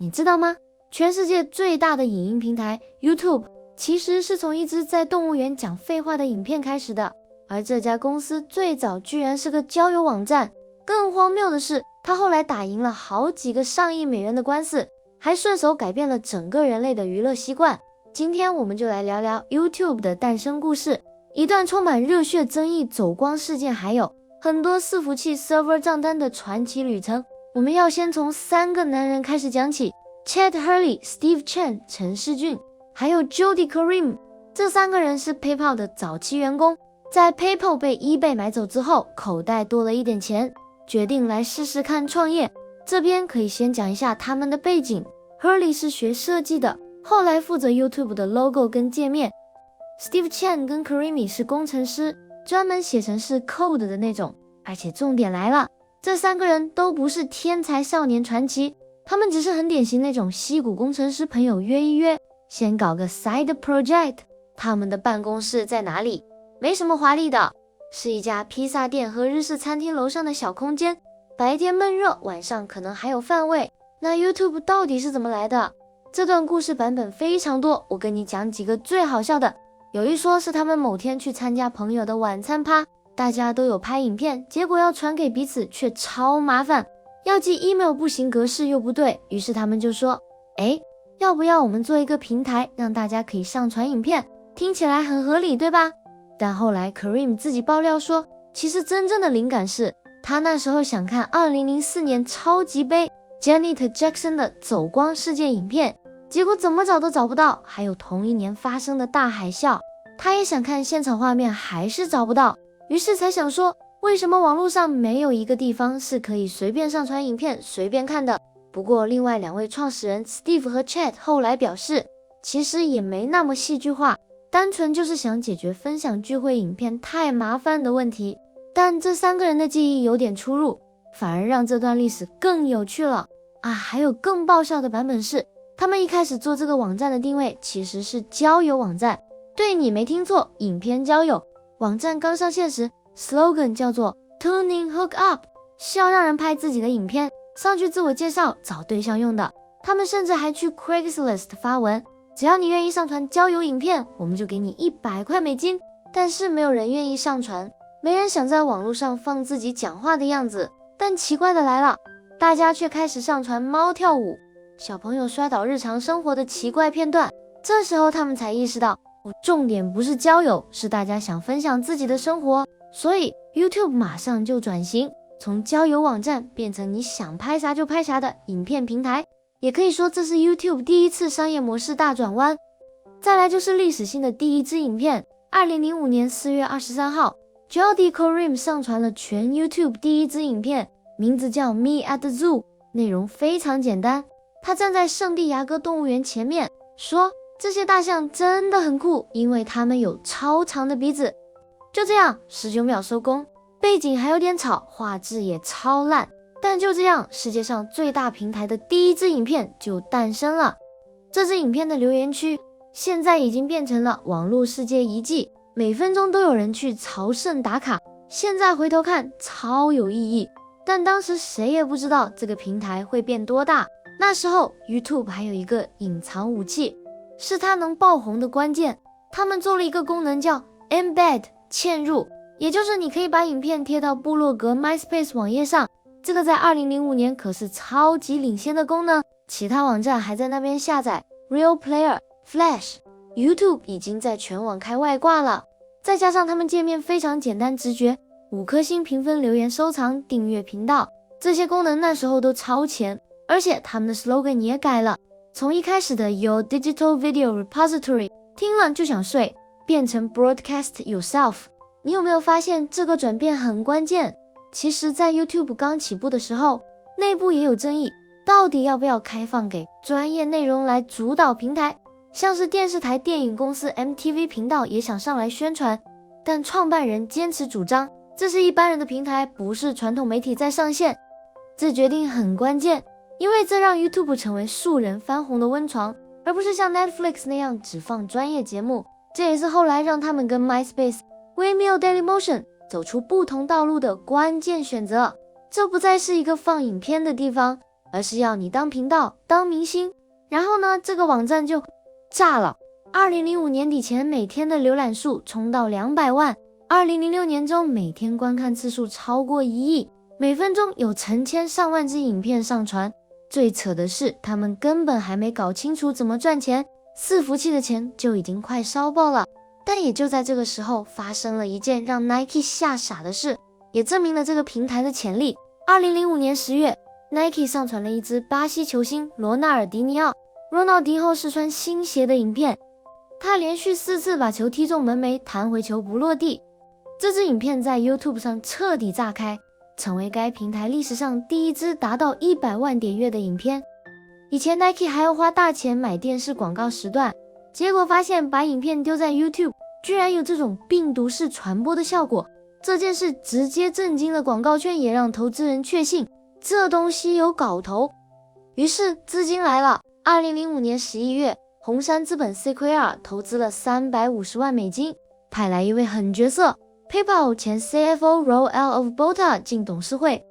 你知道吗？全世界最大的影音平台 YouTube 其实是从一支在动物园讲废话的影片开始的，而这家公司最早居然是个交友网站。更荒谬的是，它后来打赢了好几个上亿美元的官司，还顺手改变了整个人类的娱乐习惯。今天我们就来聊聊 YouTube 的诞生故事，一段充满热血争议、走光事件，还有很多伺服器 server 账单的传奇旅程。我们要先从3个男人开始讲起， Chad Hurley、Steve Chen、陈世俊，还有 Jody Karim。 这3个人是 PayPal 的早期员工，在 PayPal 被 eBay 买走之后，口袋多了一点钱，决定来试试看创业。这边可以先讲一下他们的背景。 Hurley 是学设计的，后来负责 YouTube 的 logo 跟界面。 Steve Chen 跟 Karim 是工程师，专门写程式 code 的那种。而且重点来了，这3个人都不是天才少年传奇，他们只是很典型那种矽谷工程师朋友约一约，先搞个 side project。 他们的办公室在哪里？没什么华丽的，是一家披萨店和日式餐厅楼上的小空间，白天闷热，晚上可能还有饭味。那 YouTube 到底是怎么来的？这段故事版本非常多，我跟你讲几个最好笑的。有一说是他们某天去参加朋友的晚餐趴，大家都有拍影片，结果要传给彼此却超麻烦，要寄 email 不行，格式又不对，于是他们就说，要不要我们做一个平台，让大家可以上传影片，听起来很合理，对吧？但后来 Karim 自己爆料说，其实真正的灵感是他那时候想看2004年超级杯 Janet Jackson 的走光事件影片，结果怎么找都找不到，还有同一年发生的大海啸，他也想看现场画面，还是找不到，于是才想说，为什么网络上没有一个地方是可以随便上传影片随便看的。不过另外2位创始人 Steve 和 Chad 后来表示，其实也没那么戏剧化，单纯就是想解决分享聚会影片太麻烦的问题。但这3个人的记忆有点出入，反而让这段历史更有趣了啊！还有更爆笑的版本是，他们一开始做这个网站的定位其实是交友网站。对，你没听错，影片交友。网站刚上线时 slogan 叫做 Tuning Hook Up， 是要让人拍自己的影片上去自我介绍找对象用的。他们甚至还去 Craigslist 发文，只要你愿意上传交友影片，我们就给你100块美金。但是没有人愿意上传，没人想在网络上放自己讲话的样子。但奇怪的来了，大家却开始上传猫跳舞、小朋友摔倒日常生活的奇怪片段。这时候他们才意识到，重点不是交友，是大家想分享自己的生活。所以 YouTube 马上就转型，从交友网站变成你想拍啥就拍啥的影片平台。也可以说这是 YouTube 第一次商业模式大转弯。再来就是历史性的第一支影片，2005年4月23号 Jody Karim 上传了全 YouTube 第一支影片，名字叫 Me at the Zoo， 内容非常简单，他站在圣地亚哥动物园前面说，这些大象真的很酷，因为它们有超长的鼻子。就这样19秒收工，背景还有点吵，画质也超烂，但就这样，世界上最大平台的第一支影片就诞生了。这支影片的留言区现在已经变成了网络世界遗迹，每分钟都有人去朝圣打卡，现在回头看超有意义。但当时谁也不知道这个平台会变多大。那时候 YouTube 还有一个隐藏武器，是它能爆红的关键。他们做了一个功能叫 Embed 嵌入，也就是你可以把影片贴到部落格 MySpace 网页上。这个在2005年可是超级领先的功能，其他网站还在那边下载 Real Player、Flash。YouTube 已经在全网开外挂了，再加上他们界面非常简单直觉，5颗星评分、留言、收藏、订阅频道，这些功能那时候都超前。而且他们的 slogan 也改了，从一开始的 Your Digital Video Repository 听了就想睡，变成 Broadcast Yourself。 你有没有发现这个转变很关键？其实在 YouTube 刚起步的时候，内部也有争议，到底要不要开放给专业内容来主导平台，像是电视台电影公司 MTV 频道也想上来宣传，但创办人坚持主张这是一般人的平台，不是传统媒体在上线。这决定很关键，因为这让 YouTube 成为素人翻红的温床，而不是像 Netflix 那样只放专业节目。这也是后来让他们跟 MySpace、Vimeo、Dailymotion 走出不同道路的关键选择。这不再是一个放影片的地方，而是要你当频道、当明星。然后呢，这个网站就炸了。2005年底前，每天的浏览数冲到200万。2006年中，每天观看次数超过1亿，每分钟有成千上万支影片上传。最扯的是，他们根本还没搞清楚怎么赚钱，伺服器的钱就已经快烧爆了。但也就在这个时候，发生了一件让 Nike 吓傻的事，也证明了这个平台的潜力。2005年10月，Nike 上传了一支巴西球星罗纳尔迪尼奥 Ronaldinho 试穿新鞋的影片，他连续4次把球踢中门楣，弹回球不落地。这支影片在 YouTube 上彻底炸开，成为该平台历史上第一支达到100万点阅的影片。以前 Nike 还要花大钱买电视广告时段，结果发现把影片丢在 YouTube 居然有这种病毒式传播的效果。这件事直接震惊了广告圈，也让投资人确信这东西有搞头。于是资金来了。2005年11月，红杉资本 CQR 投资了350万美金，派来一位狠角色 PayPal 前 CFO Raul of Bota 进董事会。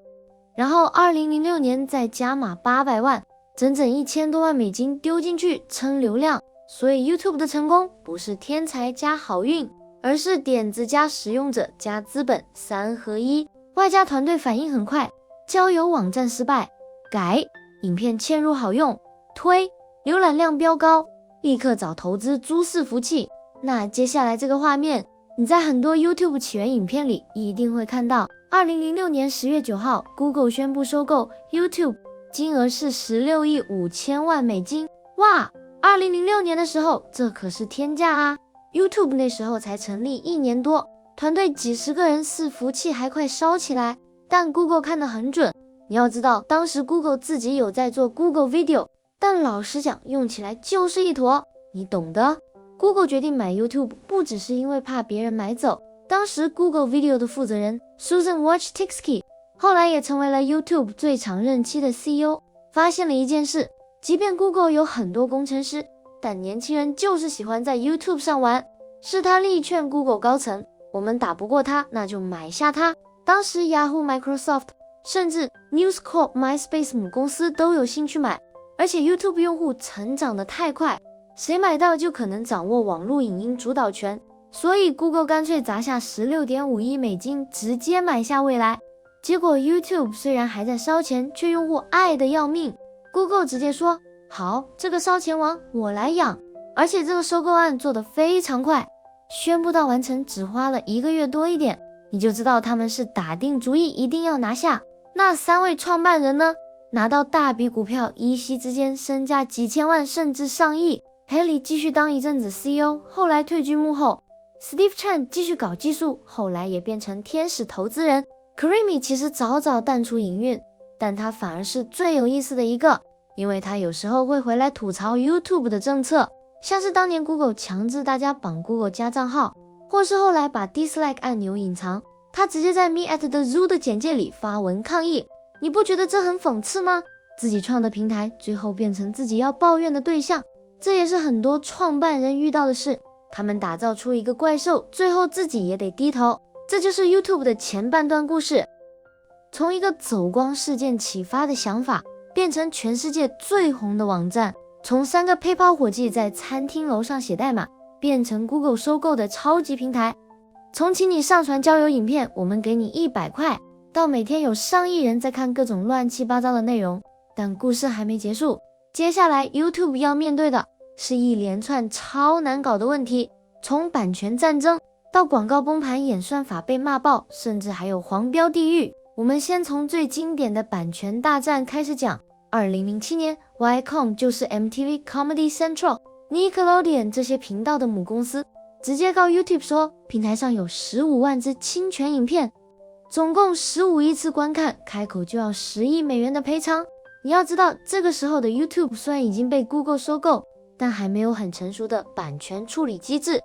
然后2006年再加码800万，整整1000多万美金丢进去撑流量。所以 YouTube 的成功不是天才加好运，而是点子加使用者加资本3合1，外加团队反应很快。交友网站失败，改，影片嵌入好用，推，浏览量飙高，立刻找投资租伺服器。那接下来这个画面，你在很多 YouTube 起源影片里一定会看到。2006年10月9号 ，Google 宣布收购 YouTube， 金额是16亿5千万美金。哇！2006年的时候，这可是天价啊！ YouTube 那时候才成立1年多，团队几十个人，伺服器还快烧起来。但 Google 看得很准，你要知道，当时 Google 自己有在做 Google Video， 但老实讲，用起来就是一坨，你懂的。Google 决定买 YouTube 不只是因为怕别人买走，当时 Google Video 的负责人 Susan Wojcicki 后来也成为了 YouTube 最长任期的 CEO， 发现了一件事，即便 Google 有很多工程师，但年轻人就是喜欢在 YouTube 上玩，是他力劝 Google 高层，我们打不过他，那就买下他。当时 Yahoo、Microsoft 甚至 News Corp、MySpace 母公司都有兴趣买，而且 YouTube 用户成长得太快，谁买到就可能掌握网络影音主导权，所以 Google 干脆砸下16.5亿美金直接买下未来。结果 YouTube 虽然还在烧钱，却用户爱得要命， Google 直接说好，这个烧钱王我来养。而且这个收购案做得非常快，宣布到完成只花了1个月多一点，你就知道他们是打定主意一定要拿下。那3位创办人呢，拿到大笔股票，一夕之间身价几千万甚至上亿。Haley 继续当一阵子 CEO， 后来退居幕后。Steve Chen 继续搞技术，后来也变成天使投资人。Creamy 其实早早淡出营运，但他反而是最有意思的一个，因为他有时候会回来吐槽 YouTube 的政策，像是当年 Google 强制大家绑 Google 加账号，或是后来把 Dislike 按钮隐藏，他直接在 Me at the Zoo 的简介里发文抗议。你不觉得这很讽刺吗？自己创的平台最后变成自己要抱怨的对象，这也是很多创办人遇到的事。他们打造出一个怪兽，最后自己也得低头。这就是 YouTube 的前半段故事，从一个走光事件启发的想法，变成全世界最红的网站，从3个PayPal伙计在餐厅楼上写代码，变成 Google 收购的超级平台。从请你上传交友影片，我们给你100块，到每天有上亿人在看各种乱七八糟的内容。但故事还没结束，接下来 YouTube 要面对的是一连串超难搞的问题，从版权战争到广告崩盘，演算法被骂爆，甚至还有黄标地狱。我们先从最经典的版权大战开始讲。2007年 Viacom 就是 MTV Comedy Central、Nickelodeon 这些频道的母公司，直接告 YouTube 说平台上有15万支侵权影片，总共15亿次观看，开口就要10亿美元的赔偿。你要知道，这个时候的 YouTube 虽然已经被 Google 收购，但还没有很成熟的版权处理机制，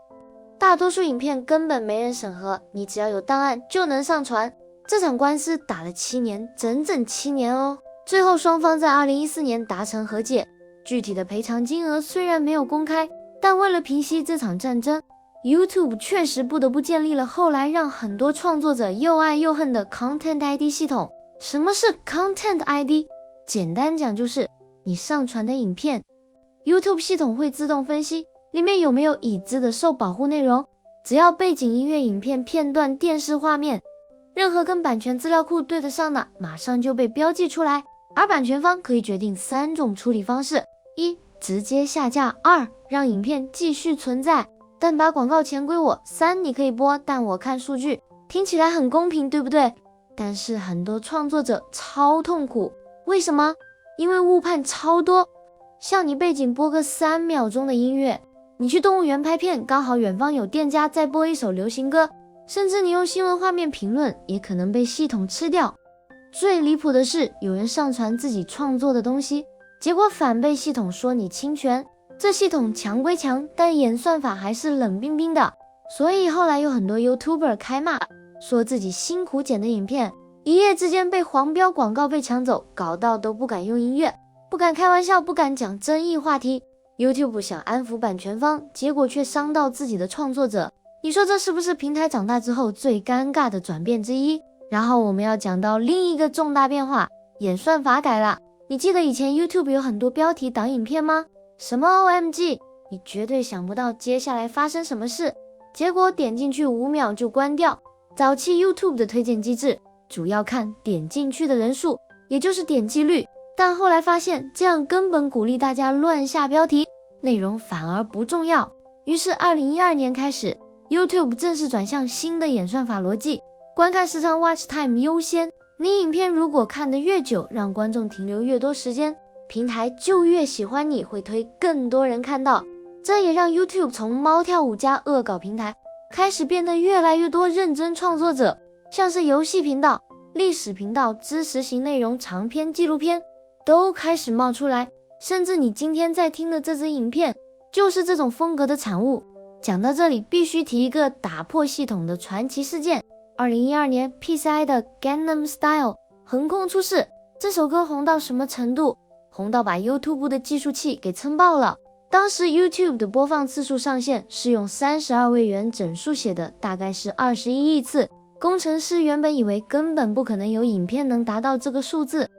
大多数影片根本没人审核，你只要有档案就能上传。这场官司打了7年，整整7年哦。最后双方在2014年达成和解，具体的赔偿金额虽然没有公开，但为了平息这场战争， YouTube 确实不得不建立了后来让很多创作者又爱又恨的 Content ID 系统。什么是 Content ID？简单讲就是你上传的影片 YouTube 系统会自动分析里面有没有已知的受保护内容，只要背景音乐、影片片段、电视画面，任何跟版权资料库对得上的，马上就被标记出来。而版权方可以决定3种处理方式：一、直接下架；二、让影片继续存在，但把广告钱归我；三、你可以播，但我看数据。听起来很公平，对不对？但是很多创作者超痛苦，为什么？因为误判超多。像你背景播个3秒钟的音乐，你去动物园拍片，刚好远方有店家在播一首流行歌，甚至你用新闻画面评论，也可能被系统吃掉。最离谱的是，有人上传自己创作的东西，结果反被系统说你侵权。这系统强归强，但演算法还是冷冰冰的。所以后来有很多 YouTuber 开骂，说自己辛苦剪的影片，一夜之间被黄标广告被抢走，搞到都不敢用音乐，不敢开玩笑，不敢讲争议话题。YouTube 想安抚版权方，结果却伤到自己的创作者。你说这是不是平台长大之后最尴尬的转变之一？然后我们要讲到另一个重大变化，演算法改了。你记得以前 YouTube 有很多标题党影片吗？什么 OMG， 你绝对想不到接下来发生什么事。结果点进去5秒就关掉。早期 YouTube 的推荐机制主要看点进去的人数，也就是点击率，但后来发现这样根本鼓励大家乱下标题，内容反而不重要。于是2012年开始， YouTube 正式转向新的演算法逻辑，观看时长 watch time 优先，你影片如果看得越久，让观众停留越多时间，平台就越喜欢你，会推更多人看到。这也让 YouTube 从猫跳舞加恶搞平台开始变得越来越多认真创作者，像是游戏频道、历史频道、知识型内容、长篇纪录片都开始冒出来，甚至你今天在听的这支影片就是这种风格的产物。讲到这里，必须提一个打破系统的传奇事件。2012年 PCI 的 Gangnam Style 横空出世，这首歌红到什么程度？红到把 YouTube 的计数器给撑爆了。当时 YouTube 的播放次数上限是用32位元整数写的，大概是21亿次。工程师原本以为根本不可能有影片能达到这个数字，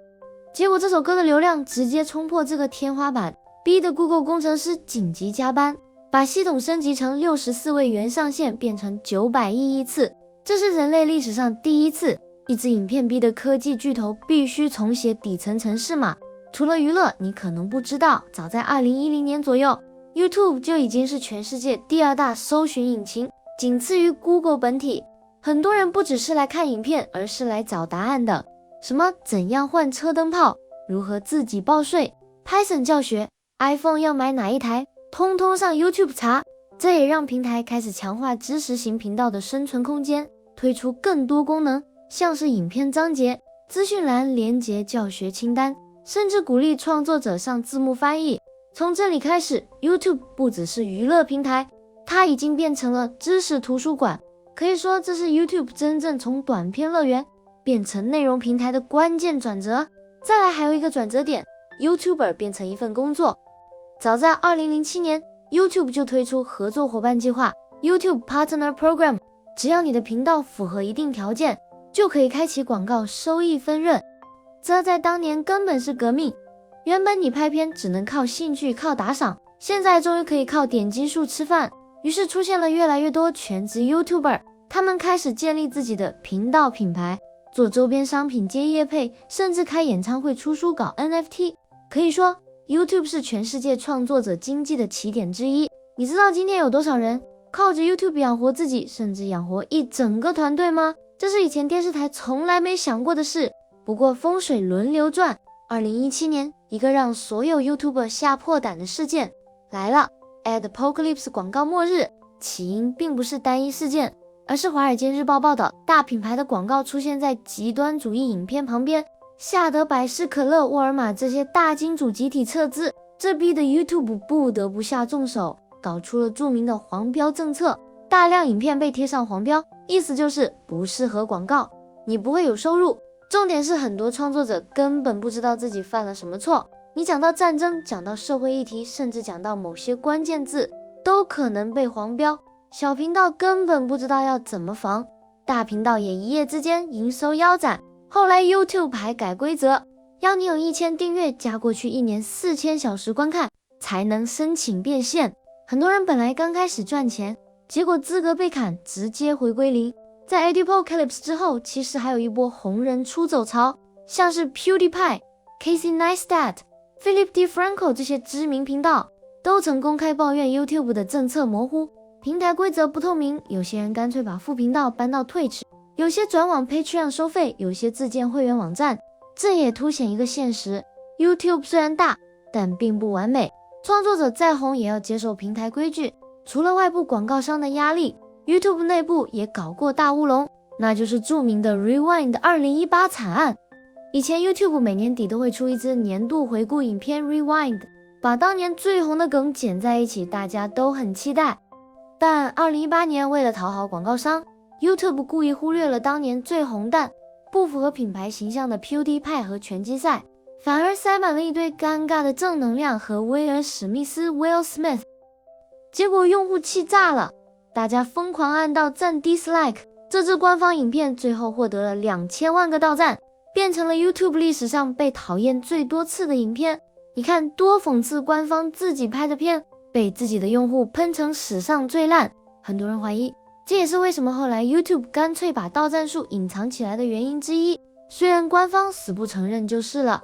结果这首歌的流量直接冲破这个天花板，逼得 Google 工程师紧急加班，把系统升级成64位元上限变成900亿次。这是人类历史上第一次，一支影片逼得科技巨头必须重写底层程式码。除了娱乐，你可能不知道，早在2010年左右， YouTube 就已经是全世界第2大搜寻引擎，仅次于 Google 本体。很多人不只是来看影片，而是来找答案的。什么怎样换车灯泡，如何自己报税， Python 教学， iPhone 要买哪一台，通通上 YouTube 查。这也让平台开始强化知识型频道的生存空间，推出更多功能，像是影片章节、资讯栏连结、教学清单，甚至鼓励创作者上字幕翻译。从这里开始， YouTube 不只是娱乐平台，它已经变成了知识图书馆。可以说这是 YouTube 真正从短片乐园变成内容平台的关键转折。再来还有一个转折点， YouTuber 变成一份工作。早在2007年， YouTube 就推出合作伙伴计划 YouTube Partner Program， 只要你的频道符合一定条件，就可以开启广告收益分润。这在当年根本是革命。原本你拍片只能靠兴趣靠打赏，现在终于可以靠点击数吃饭。于是出现了越来越多全职 YouTuber， 他们开始建立自己的频道品牌，做周边商品接业配，甚至开演唱会出书搞 NFT。 可以说 YouTube 是全世界创作者经济的起点之一。你知道今天有多少人靠着 YouTube 养活自己，甚至养活一整个团队吗？这是以前电视台从来没想过的事。不过风水轮流转，2017年一个让所有 YouTuber 吓破胆的事件来了， Adpocalypse 广告末日。起因并不是单一事件，而是华尔街日报报道，大品牌的广告出现在极端主义影片旁边，吓得百事可乐、沃尔玛这些大金主集体撤资，这逼得 YouTube 不得不下重手，搞出了著名的黄标政策。大量影片被贴上黄标，意思就是不适合广告，你不会有收入。重点是很多创作者根本不知道自己犯了什么错，你讲到战争，讲到社会议题，甚至讲到某些关键字，都可能被黄标。小频道根本不知道要怎么防，大频道也一夜之间营收腰斩。后来 YouTube 还改规则，要你有1000订阅加过去1年4000小时观看才能申请变现。很多人本来刚开始赚钱，结果资格被砍，直接回归零。在 Adpocalypse 之后，其实还有一波红人出走潮，像是 PewDiePie、Casey Neistat、Philip DeFranco 这些知名频道都曾公开抱怨 YouTube 的政策模糊，平台规则不透明，有些人干脆把副频道搬到 Twitch， 有些转往 Patreon 收费，有些自建会员网站。这也凸显一个现实， YouTube 虽然大，但并不完美，创作者再红也要接受平台规矩。除了外部广告商的压力， YouTube 内部也搞过大乌龙，那就是著名的 Rewind 2018惨案。以前 YouTube 每年底都会出一支年度回顾影片 Rewind， 把当年最红的梗剪在一起，大家都很期待。但2018年为了讨好广告商， YouTube 故意忽略了当年最红但不符合品牌形象的 PewDiePie 和拳击赛，反而塞满了一堆尴尬的正能量和威尔史密斯 Will Smith， 结果用户气炸了，大家疯狂按到赞 dislike， 这支官方影片最后获得了2000万个到赞，变成了 YouTube 历史上被讨厌最多次的影片。你看多讽刺，官方自己拍的片被自己的用户喷成史上最烂。很多人怀疑这也是为什么后来 YouTube 干脆把到赞数隐藏起来的原因之一，虽然官方死不承认就是了。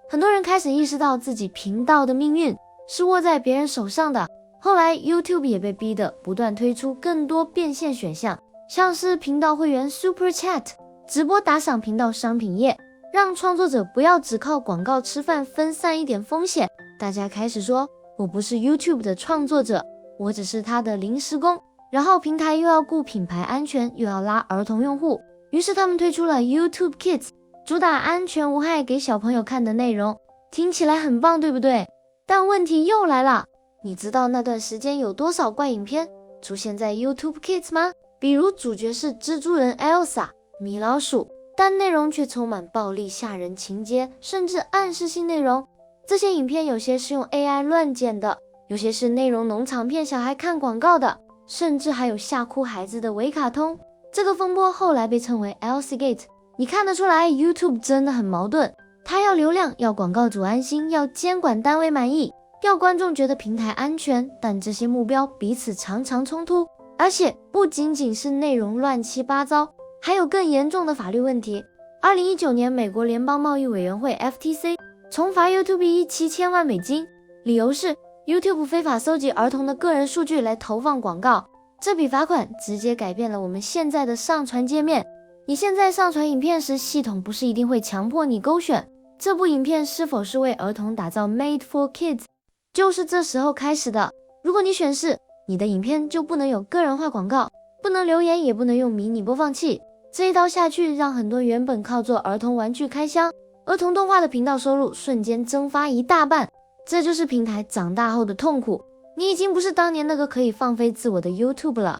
很多人开始意识到自己频道的命运是握在别人手上的，后来 YouTube 也被逼得不断推出更多变现选项，像是频道会员 Super Chat、 直播打赏频道商品页，让创作者不要只靠广告吃饭，分散一点风险。大家开始说，我不是 YouTube 的创作者，我只是他的临时工。然后平台又要顾品牌安全，又要拉儿童用户，于是他们推出了 YouTube Kids， 主打安全无害给小朋友看的内容。听起来很棒，对不对？但问题又来了，你知道那段时间有多少怪影片出现在 YouTube Kids 吗？比如主角是蜘蛛人 Elsa、 米老鼠，但内容却充满暴力、吓人情节，甚至暗示性内容。这些影片有些是用 AI 乱剪的，有些是内容农场骗小孩看广告的，甚至还有吓哭孩子的伪卡通。这个风波后来被称为 Elsagate。 你看得出来 YouTube 真的很矛盾，它要流量，要广告主安心，要监管单位满意，要观众觉得平台安全，但这些目标彼此常常冲突。而且不仅仅是内容乱七八糟，还有更严重的法律问题。2019年美国联邦贸易委员会 FTC 重罚 YouTube 7000万美金，理由是YouTube 非法搜集儿童的个人数据来投放广告。这笔罚款直接改变了我们现在的上传界面。你现在上传影片时，系统不是一定会强迫你勾选这部影片是否是为儿童打造 Made for Kids， 就是这时候开始的。如果你选是，你的影片就不能有个人化广告，不能留言，也不能用迷你播放器。这一刀下去，让很多原本靠做儿童玩具开箱、儿童动画的频道收入瞬间蒸发一大半。这就是平台长大后的痛苦，你已经不是当年那个可以放飞自我的 YouTube 了。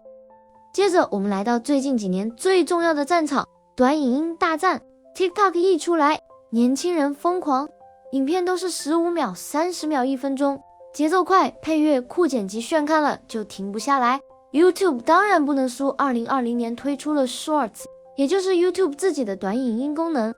接着我们来到最近几年最重要的战场，短影音大战。 TikTok 一出来，年轻人疯狂，影片都是15秒、30秒、1分钟，节奏快，配乐酷，剪辑炫看了就停不下来。 YouTube 当然不能输，2020年推出了 Shorts， 也就是 YouTube 自己的短影音功能。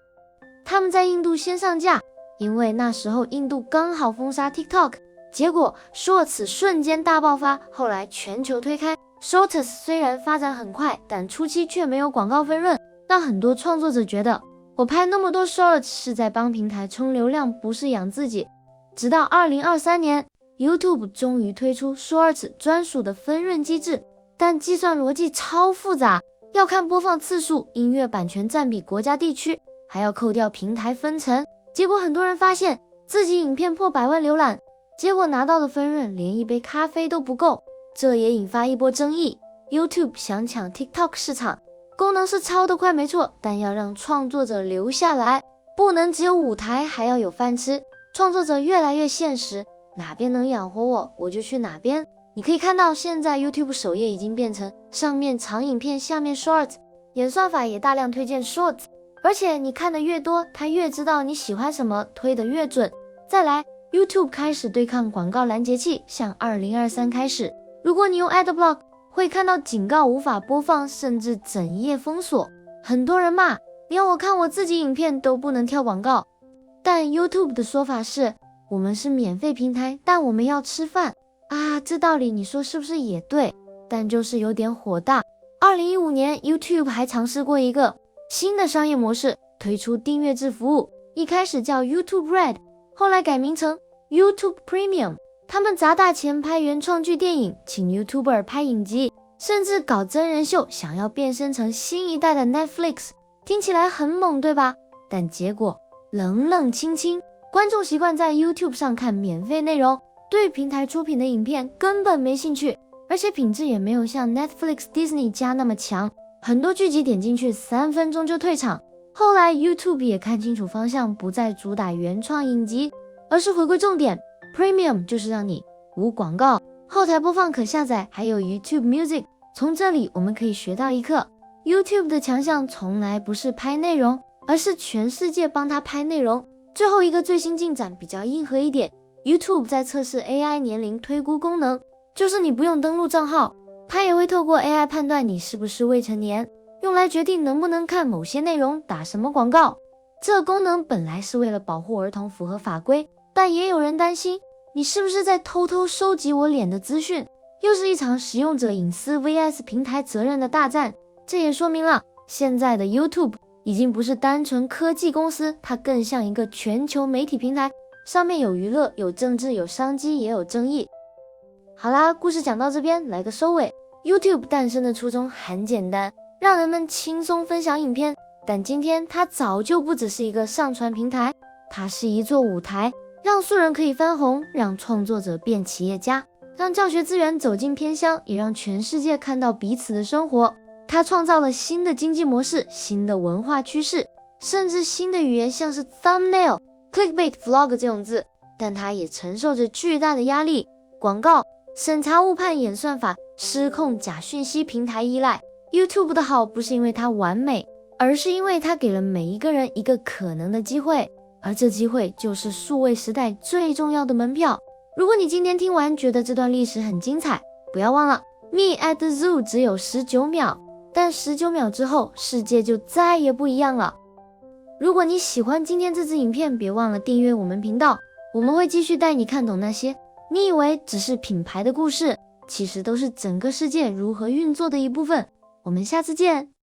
他们在印度先上架，因为那时候印度刚好封杀 TikTok， 结果 Shorts 瞬间大爆发，后来全球推开。 Shorts 虽然发展很快，但初期却没有广告分润，让很多创作者觉得我拍那么多 Shorts 是在帮平台冲流量，不是养自己。直到2023年 YouTube 终于推出 Shorts 专属的分润机制，但计算逻辑超复杂，要看播放次数、音乐版权占比、国家地区，还要扣掉平台分成。结果很多人发现自己影片破100万浏览，结果拿到的分润连一杯咖啡都不够，这也引发一波争议。 YouTube 想抢 TikTok 市场，功能是超得快没错，但要让创作者留下来，不能只有舞台，还要有饭吃。创作者越来越现实，哪边能养活我，我就去哪边。你可以看到现在 YouTube 首页已经变成上面长影片，下面 Shorts， 演算法也大量推荐 Shorts， 而且你看的越多，它越知道你喜欢什么，推得越准。再来 YouTube 开始对抗广告拦截器，像2023开始，如果你用 Adblock 会看到警告无法播放，甚至整页封锁。很多人骂，连我看我自己影片都不能跳广告。但 YouTube 的说法是，我们是免费平台，但我们要吃饭啊，这道理你说是不是也对？但就是有点火大。2015年 YouTube 还尝试过一个新的商业模式，推出订阅制服务，一开始叫 YouTube Red， 后来改名成 YouTube Premium。他们砸大钱拍原创剧电影，请 YouTuber 拍影集，甚至搞真人秀，想要变身成新一代的 Netflix。听起来很猛，对吧？但结果冷冷清清，观众习惯在 YouTube 上看免费内容，对平台出品的影片根本没兴趣，而且品质也没有像 Netflix、Disney 加那么强，很多剧集点进去3分钟就退场。后来 YouTube 也看清楚方向，不再主打原创影集，而是回归重点， Premium 就是让你无广告，后台播放可下载，还有 YouTube Music。 从这里我们可以学到一课， YouTube 的强项从来不是拍内容，而是全世界帮他拍内容。最后一个最新进展比较硬核一点， YouTube 在测试 AI 年龄推估功能，就是你不用登录账号，它也会透过 AI 判断你是不是未成年，用来决定能不能看某些内容，打什么广告。这功能本来是为了保护儿童符合法规，但也有人担心，你是不是在偷偷收集我脸的资讯？又是一场使用者隐私 vs 平台责任的大战。这也说明了现在的 YouTube 已经不是单纯科技公司，它更像一个全球媒体平台，上面有娱乐，有政治，有商机，也有争议。好啦，故事讲到这边，来个收尾。 YouTube 诞生的初衷很简单，让人们轻松分享影片，但今天它早就不只是一个上传平台，它是一座舞台，让素人可以翻红，让创作者变企业家，让教学资源走进偏乡，也让全世界看到彼此的生活。它创造了新的经济模式，新的文化趋势，甚至新的语言，像是 thumbnail、clickbait、vlog 这种字。但它也承受着巨大的压力，广告、审查、误判、演算法、失控、假讯息、平台依赖。 YouTube 的好不是因为它完美，而是因为它给了每一个人一个可能的机会，而这机会就是数位时代最重要的门票。如果你今天听完觉得这段历史很精彩，不要忘了 Me at the Zoo 只有19秒，但19秒之后世界就再也不一样了。如果你喜欢今天这支影片，别忘了订阅我们频道，我们会继续带你看懂那些你以为只是品牌的故事，其实都是整个世界如何运作的一部分。我们下次见。